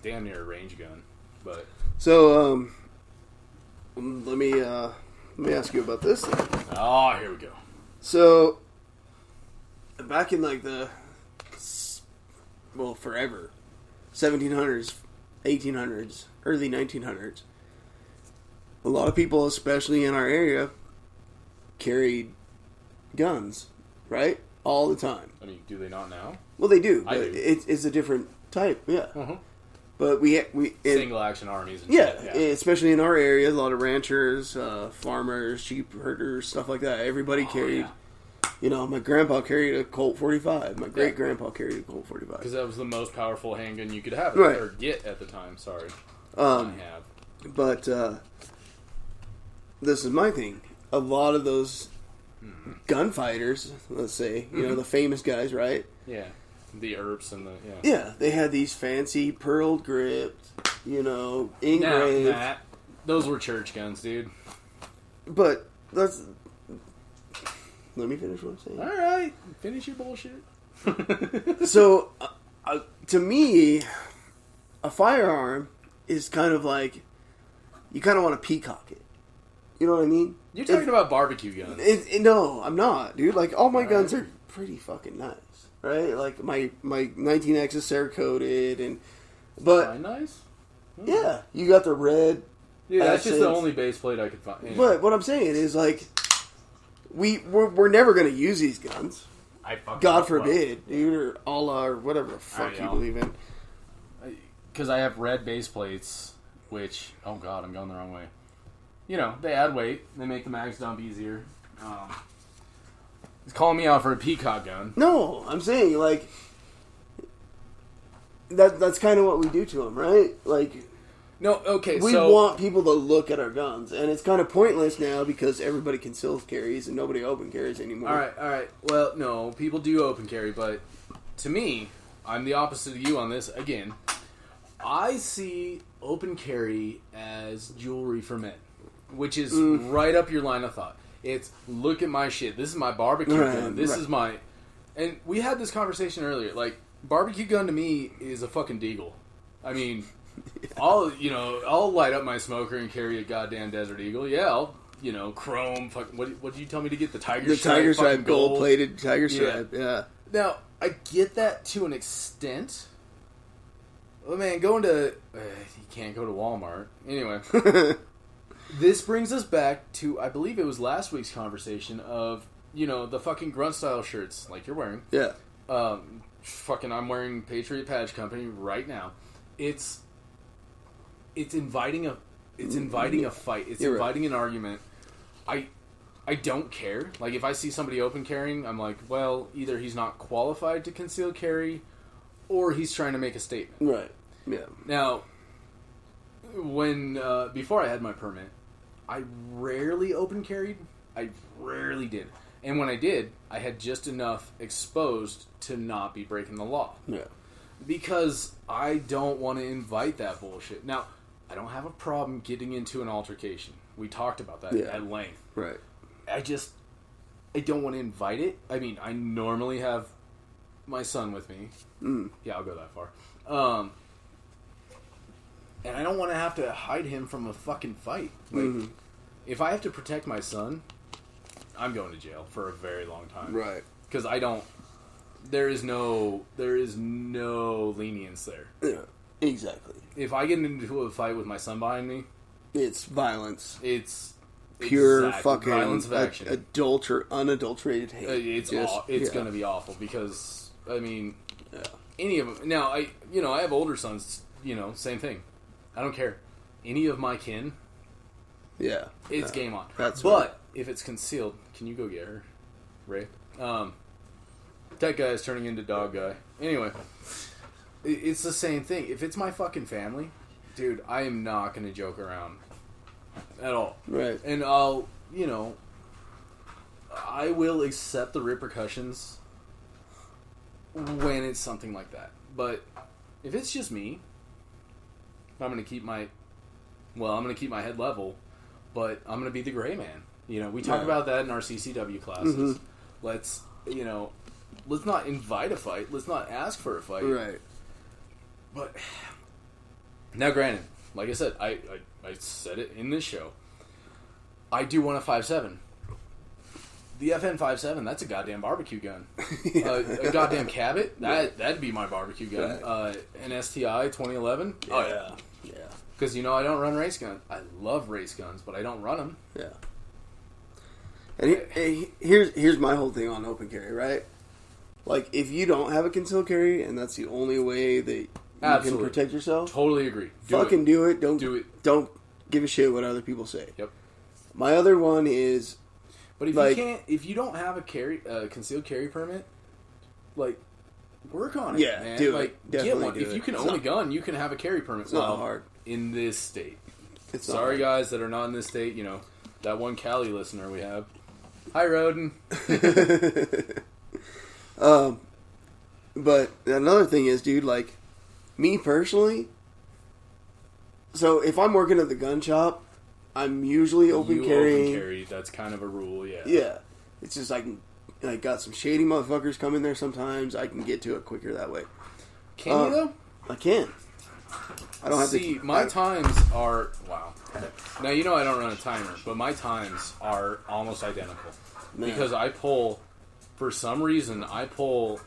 damn near a range gun. But so, let me ask you about this thing. Oh, here we go. So, back in forever, 1700s, 1800s, early 1900s, a lot of people, especially in our area, carried guns, right? All the time. I mean, do they not now? Well, they do, I but do. it's a different type, yeah. Uh-huh. But we Single action armies and yeah, shit. especially in our area, a lot of ranchers, farmers, sheep herders, stuff like that. Everybody carried. Yeah. You know, my grandpa carried a Colt 45. My great grandpa carried a Colt 45. Because that was the most powerful handgun you could have, Right. or get at the time. Sorry, Um, I have. But this is my thing. A lot of those gunfighters, let's say, you know, the famous guys, right? Yeah, the Earps and the Yeah, they had these fancy pearled gripped, you know, engraved. Nah, those were church guns, dude. But that's. Let me finish what I'm saying. All right, finish your bullshit. So, to me, a firearm is kind of like you kind of want to peacock it. You know what I mean? You're talking about barbecue guns. No, I'm not, dude. Like all my guns are pretty fucking nice, right? Like my 19X is Cerakoted, but Fine, nice. yeah, you got the red. Yeah, that's just the accents. only base plate I could find. Anyway. But what I'm saying is like we're never gonna use these guns. God forbid, dude, or Allah, or whatever the fuck you believe in. Because I have red base plates, which, oh god, I'm going the wrong way. You know, they add weight. They make the mags dump easier. He's calling me out for a peacock gun. No, I'm saying, like, that's kind of what we do to them, right? Like, No, okay, we so... want people to look at our guns, and it's kind of pointless now because everybody conceals carries and nobody open carries anymore. Alright. Well, no, people do open carry, but to me, I'm the opposite of you on this. Again, I see open carry as jewelry for men, which is right up your line of thought. It's, look at my shit. This is my barbecue gun. This is my... And we had this conversation earlier. Like, barbecue gun to me is a fucking deagle. I mean... I'll light up my smoker and carry a goddamn Desert Eagle. Yeah, I'll, chrome. What did you tell me to get? The Tiger Stripe? The Tiger Stripe, gold-plated Tiger Stripe, yeah. Now, I get that to an extent. Oh, man, you can't go to Walmart. Anyway. This brings us back to, I believe it was last week's conversation of, the fucking grunt-style shirts like you're wearing. Yeah. I'm wearing Patriot Patch Company right now. It's inviting a fight. It's You're inviting an argument. I don't care. Like, if I see somebody open carrying, I'm like, well, either he's not qualified to conceal carry, or he's trying to make a statement. Right. Yeah. Now, when before I had my permit, I rarely open carried. I rarely did. And when I did, I had just enough exposed to not be breaking the law. Yeah. Because I don't want to invite that bullshit. Now, I don't have a problem getting into an altercation. We talked about that at length. Right. I don't want to invite it. I mean, I normally have my son with me. Yeah, I'll go that far. And I don't want to have to hide him from a fucking fight. Like, if I have to protect my son, I'm going to jail for a very long time. Right. Because there is no lenience there. Yeah, exactly. If I get into a fight with my son behind me, it's violence. It's pure fucking violence of action. Unadulterated hate. It's going to be awful because I mean, any of them. Now I have older sons. Same thing. I don't care. Any of my kin. Yeah, it's game on. But right. If it's concealed, can you go get her, Ray? That guy is turning into dog guy. Anyway, it's the same thing. If it's my fucking family, dude, I am not going to joke around at all. Right. And I will accept the repercussions when it's something like that. But if it's just me, I'm going to keep my head level, but I'm going to be the gray man. We talk about that in our CCW classes. Let's not invite a fight. Let's not ask for a fight. Right. But Now, granted, like I said, I said it in this show. I do want a 5.7. The FN-57, that's a goddamn barbecue gun. A goddamn Cabot, that'd be my barbecue gun. An STI 2011. Oh yeah. Yeah. Because I don't run race guns. I love race guns, but I don't run them. Yeah. And here's my whole thing on open carry, right? Like, if you don't have a concealed carry, and that's the only way that you can protect yourself, totally agree. Do it. Don't do it. Don't give a shit what other people say. Yep. My other one is, but if you don't have a concealed carry permit, like, work on it. Yeah, man. do like, it. Definitely get one. do If it. you can It's own not- a gun, you can have a carry permit. It's not hard in this state. It's not Sorry, hard. guys that are not in this state. That one Cali listener we have. Hi, Roden. But another thing is, dude, like, me personally, so if I'm working at the gun shop, I'm usually open carrying. Open carry. That's kind of a rule. Yeah. Yeah. It's just I got some shady motherfuckers come in there sometimes. I can get to it quicker that way. Can you though? I can. I don't have See, to. my times are wow. Now I don't run a timer, but my times are almost identical because I pull. For some reason, I pull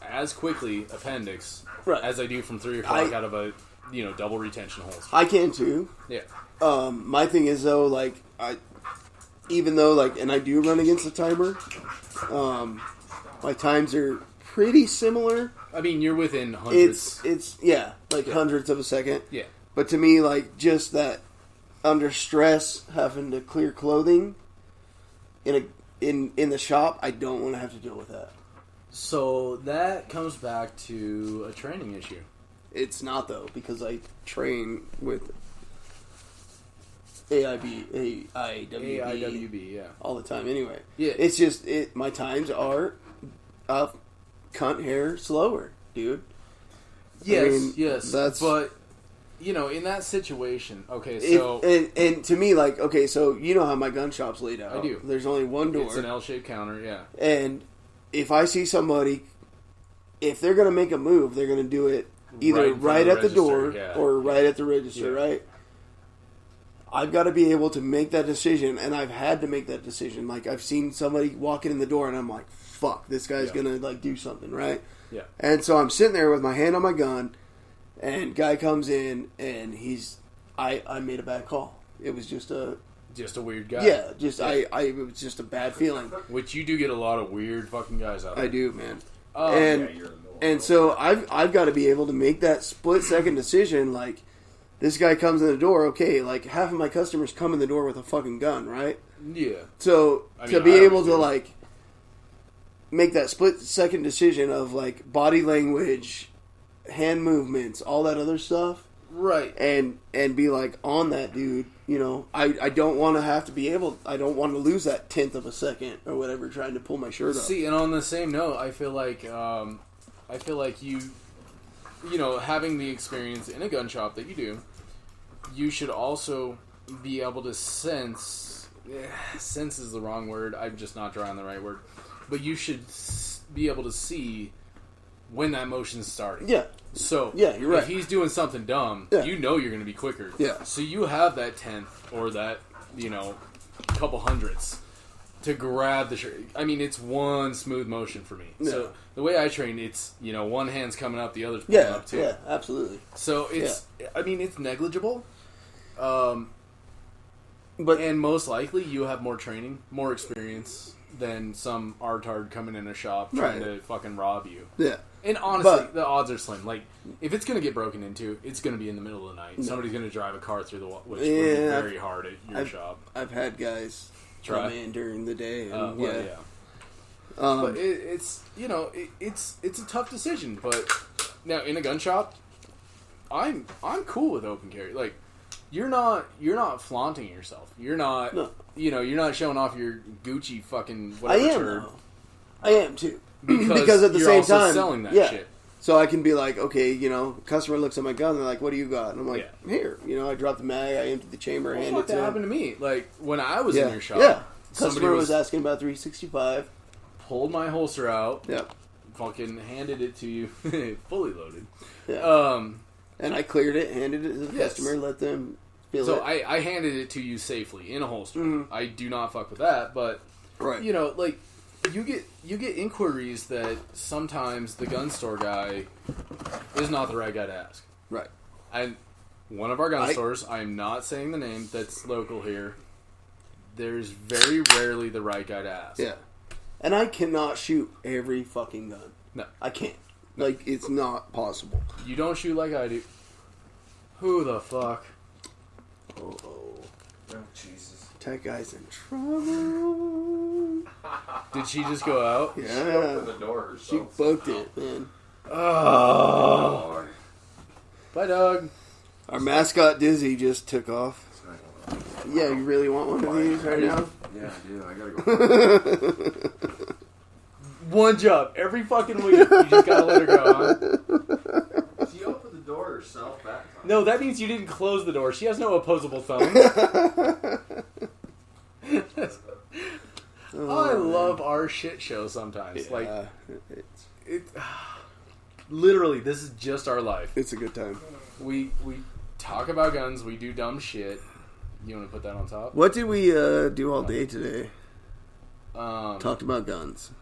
as quickly appendix as I do from 3 o'clock out of a double retention holster. I can too. Yeah. My thing is though, like even though and I do run against the timer, my times are pretty similar. I mean, you're within hundreds. It's hundreds of a second. Yeah. But to me, like, just that under stress, having to clear clothing in the shop, I don't want to have to deal with that. So that comes back to a training issue. It's not though, because I train with AIWB, yeah, all the time. Anyway, yeah, it's just my times are cunt hair slower, dude. Yes, yes, but in that situation, okay, so and to me, like, okay, so you know how my gun shop's laid out. I do. There's only one door. It's an L-shaped counter, yeah. And if I see somebody, if they're gonna make a move, they're gonna do it either right at the door or right at the register, right? I've got to be able to make that decision, and I've had to make that decision. Like, I've seen somebody walking in the door, and I'm like, fuck, this guy's gonna, like, do something, right? Yeah. And so I'm sitting there with my hand on my gun, and guy comes in, and I made a bad call. It was just a weird guy. Yeah, it was just a bad feeling. Which you do get a lot of weird fucking guys out there. I do, man. Oh, And so I've got to be able to make that split second decision. Like, this guy comes in the door. Okay, like, half of my customers come in the door with a fucking gun, right? Yeah. So to be able to like make that split second decision of like body language, hand movements, all that other stuff, right? And be like on that dude. I don't want to have to be able. I don't want to lose that 10th of a second or whatever trying to pull my shirt up. See, and on the same note, I feel like you having the experience in a gun shop that you do, you should also be able to sense. Sense is the wrong word. I'm just not drawing the right word. But you should be able to see when that motion's starting. Yeah. So yeah, you're right. If he's doing something dumb, you're going to be quicker. Yeah. So you have that 10th or that couple hundredths to grab the shirt. I mean, it's one smooth motion for me. Yeah. So the way I train, it's one hand's coming up, the other's pulling up too. Yeah, absolutely. So it's I mean, it's negligible. And most likely you have more training, more experience than some artard coming in a shop trying to fucking rob you. Yeah. And honestly, the odds are slim. Like, if it's going to get broken into, it's going to be in the middle of the night. Somebody's going to drive a car through the wall, which would be very hard at your shop. I've had guys come in during the day. And, but it's it's a tough decision. But now in a gun shop, I'm cool with open carry. Like, you're not flaunting yourself. You're not you're not showing off your Gucci fucking whatever. I am too. Because at the you're same also time selling that shit. So I can be like, okay, customer looks at my gun, they're like, what do you got? And I'm like, here. I dropped the mag, I emptied the chamber, handed it to that him. happened to me. Like, when I was in your shop, customer was asking about 365. Pulled my holster out. Yep. Fucking handed it to you, fully loaded. Yeah. And I cleared it, handed it to the customer, let them feel it. So I handed it to you safely in a holster. Mm-hmm. I do not fuck with that, but you know, like you get inquiries that sometimes the gun store guy is not the right guy to ask. Right. And one of our gun stores, I'm not saying the name, that's local here. There's very rarely the right guy to ask. Yeah. And I cannot shoot every fucking gun. No. I can't. Like, it's not possible. You don't shoot like I do. Who the fuck? Oh, Jesus. That guy's in trouble. Did she just go out? Yeah. She opened the door herself. She booked it, man. Oh. Bye, Doug. Our mascot Dizzy just took off. Yeah, you really want one of these right now? Yeah, I do. I gotta go. One job every fucking week. You just gotta let her go, huh? She opened the door herself that time. No, that means you didn't close the door. She has no opposable thumbs. I love our shit show sometimes. Yeah, like, literally, this is just our life. It's a good time. We talk about guns. We do dumb shit. You want to put that on top? What did we do all day today? Talked about guns.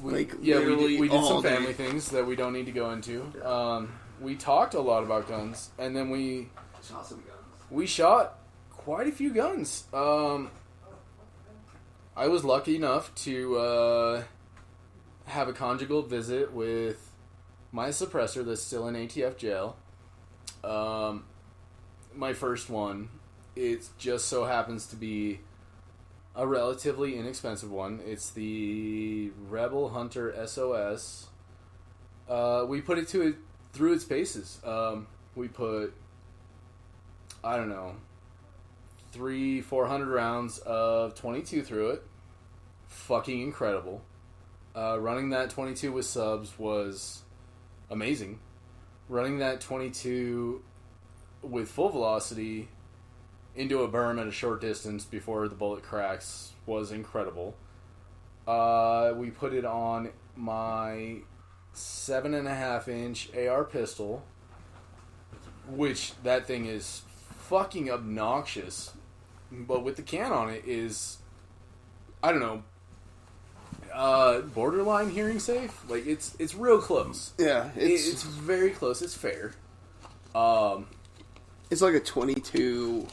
We did some family things that we don't need to go into. We talked a lot about guns, and then we shot some guns. We shot quite a few guns. I was lucky enough to have a conjugal visit with my suppressor that's still in ATF jail. My first one. It just so happens to be a relatively inexpensive one. It's the Rebel Hunter SOS. We put it through its paces. We put, I don't know, 300-400 rounds of 22 through it. Fucking incredible. Running that 22 with subs was amazing. Running that 22 with full velocity into a berm at a short distance before the bullet cracks was incredible. We put it on my 7.5-inch AR pistol, which that thing is fucking obnoxious, but with the can on it is, I don't know, borderline hearing safe. Like it's real close. Yeah, it's very close. It's fair. It's like a 22.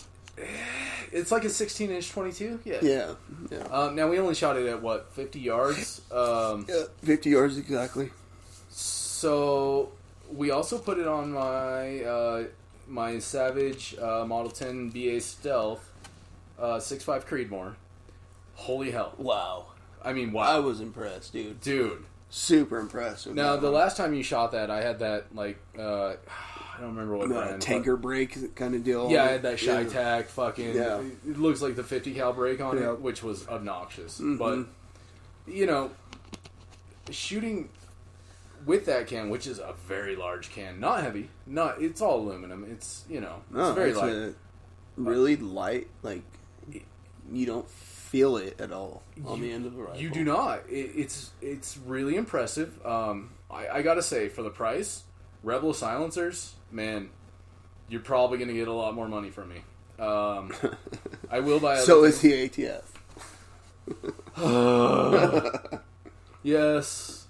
It's like a 16-inch 22. Yeah. Now we only shot it at 50 yards. 50 yards exactly. So we also put it on my my Savage Model 10 BA Stealth 6.5 Creedmoor. Holy hell! Wow. I mean, wow. I was impressed, dude. Super impressed. Now the last time you shot that, I had that I don't remember what brand. Tanker brake kind of deal. Yeah, I had that Shy-Tac fucking... Yeah. It looks like the 50 cal brake on it, which was obnoxious. Mm-hmm. But, you know, shooting with that can, which is a very large can, not heavy, it's all aluminum. It's, you know, it's very light. Really light, like, you don't feel it at all on the end of the rifle. You do not. It's really impressive. I gotta say, for the price, Rebel silencers, man, you're probably going to get a lot more money from me. I will buy. So is the ATF. Yes.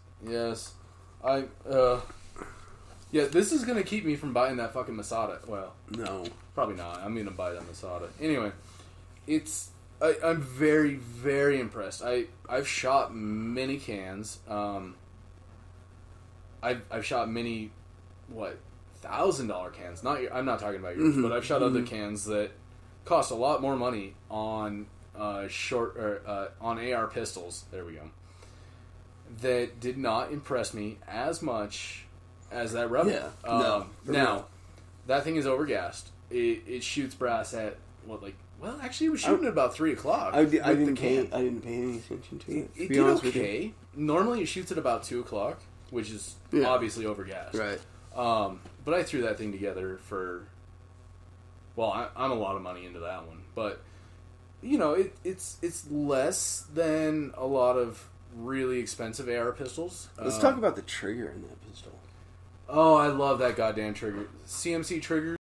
This is going to keep me from buying that fucking Masada. Well, no, probably not. I'm going to buy that Masada anyway. I'm very, very impressed. I've shot many cans. I've shot many. $1,000 cans? I'm not talking about yours, but I've shot other cans that cost a lot more money on on AR pistols. There we go. That did not impress me as much as that Rebel. Yeah. Now that thing is overgassed. It shoots brass at actually, it was shooting at about 3:00. I didn't pay any attention to it. It did okay. Normally, it shoots at about 2:00, which is obviously overgassed. Right. But I threw that thing together for... Well, I'm a lot of money into that one. But, you know, it's less than a lot of really expensive AR pistols. Let's talk about the trigger in that pistol. Oh, I love that goddamn trigger. CMC triggers.